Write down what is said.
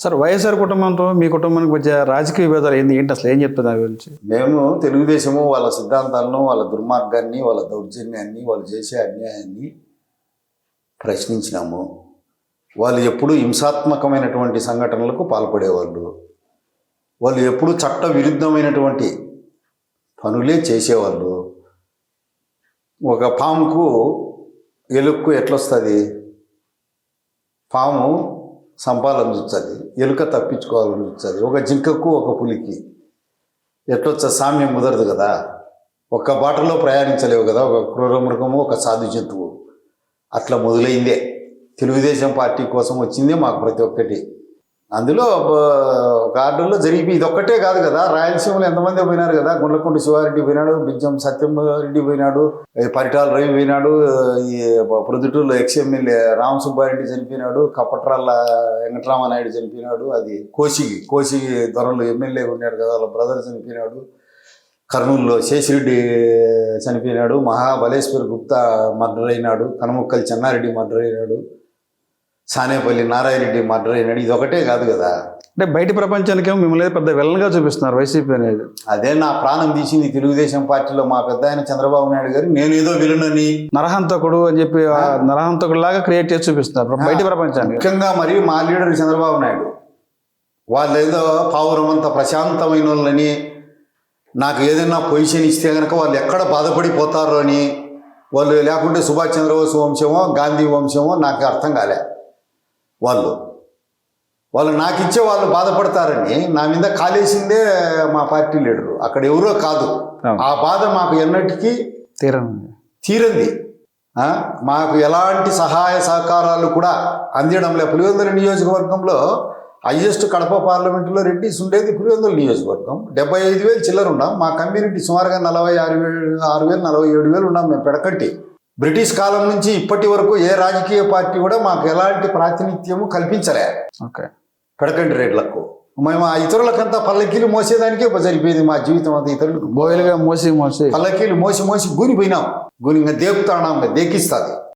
Sir YSR కుటుంబంతో మీ కుటుంబానికి వచ్చే రాజకీయ విభేదాలు ఏంటి అసలు ఏం చెప్తారు దాని గురించి? మేము తెలుగుదేశము వాళ్ళ సిద్ధాంతాలను, వాళ్ళ దుర్మార్గాన్ని, వాళ్ళ దౌర్జన్యాన్ని, వాళ్ళు చేసే అన్యాయాన్ని ప్రశ్నించినాము. వాళ్ళు ఎప్పుడూ హింసాత్మకమైనటువంటి సంఘటనలకు పాల్పడేవాళ్ళు. వాళ్ళు ఎప్పుడూ చట్ట విరుద్ధమైనటువంటి పనులే చేసేవాళ్ళు. ఒక పాముకు ఎలుక్కు ఎట్లొస్తుంది? పాము సంపాలని చూస్తుంది, ఎలుక తప్పించుకోవాలని చూస్తుంది. ఒక జింకకు ఒక పులికి ఎట్లొచ్చా సామ్యం కుదరదు కదా. ఒక్క బాటలో ప్రయాణించలేవు కదా, ఒక క్రూర మృగము ఒక సాధు జంతువు. అట్లా మొదలైందే. తెలుగుదేశం పార్టీ కోసం వచ్చిందే మాకు ప్రతి ఒక్కటి. అందులో ఒక ఆర్డర్లో జరిగి ఇదొక్కటే కాదు కదా, రాయలసీమలో ఎంతమంది పోయినారు కదా. గుండ్లకుంట శివారెడ్డి పోయినాడు, బిజ్జం సత్యంరెడ్డి పోయినాడు, పరిటాల రవి పోయినాడు, ఈ ప్రొద్దుటూరులో ఎక్స్ఎమ్మెల్యే రామసుబ్బారెడ్డి చనిపోయినాడు, కపట్రాల వెంకటరామనాయుడు చనిపోయినాడు. అది కోసిగి ధరలు ఎమ్మెల్యేగా ఉన్నాడు కదా, వాళ్ళ బ్రదర్ చనిపోయినాడు. కర్నూలులో శేషిరెడ్డి చనిపోయినాడు, మహాబలేశ్వర్ గుప్తా మర్డర్ అయినాడు, కనముక్కల్ చెన్నారెడ్డి మర్డర్ అయినాడు, సానేపల్లి నారాయణరెడ్డి మర్డర్ అయినాడు. ఇది ఒకటే కాదు కదా. అంటే బయట ప్రపంచానికి మిమ్మల్ని పెద్ద విలన్గా చూపిస్తున్నారు వైసీపీ అనేది. అదే నా ప్రాణం తీసింది తెలుగుదేశం పార్టీలో మా పెద్ద ఆయన చంద్రబాబు నాయుడు గారు. నేను ఏదో విలనని, నరహంతకుడు అని చెప్పి నరహంతకుడు లాగా క్రియేట్ చేసి చూపిస్తున్నారు బయట ప్రపంచానికి. ముఖ్యంగా మరి మా లీడర్ చంద్రబాబు నాయుడు వాళ్ళు ఏదో పావురమంత ప్రశాంతమైన వాళ్ళని, నాకు ఏదైనా పొజిషన్ ఇస్తే కనుక వాళ్ళు ఎక్కడ బాధపడిపోతారో అని, వాళ్ళు లేకుంటే సుభాష్ చంద్రబోస్ వంశమో గాంధీ వంశమో నాకు అర్థం కాలే. వాళ్ళు నాకు ఇచ్చే వాళ్ళు బాధపడతారని నా మీద కాలేసిందే మా పార్టీ లీడరు. అక్కడ ఎవరో కాదు. ఆ బాధ మాకు ఎన్నటికీ తీరంది. మాకు ఎలాంటి సహాయ సహకారాలు కూడా అందించడం లేదు. పులివెందుల నియోజకవర్గంలో హైయెస్ట్ కడప పార్లమెంటులో రెడ్డిస్ ఉండేది పులివెందుల నియోజకవర్గం. 75,000 చిల్లర ఉన్నాం. మా కమ్యూనిటీ సుమారుగా 46,000 47,000 ఉన్నాం మేము పెడకట్టి. బ్రిటిష్ కాలం నుంచి ఇప్పటి వరకు ఏ రాజకీయ పార్టీ కూడా మాకు ఎలాంటి ప్రాతినిధ్యము కల్పించలే. ఓకే, పెడకంటి రేట్లకు మేము ఆ ఇతరులకంతా పల్లకీలు మోసేదానికే సరిపోయింది మా జీవితం అంతా. ఇతరులకు బోయలుగా మోసి పల్లకీలు మోసి గూనిపోయినాం. ఇంకా దేకుతాం, దేకిస్తుంది.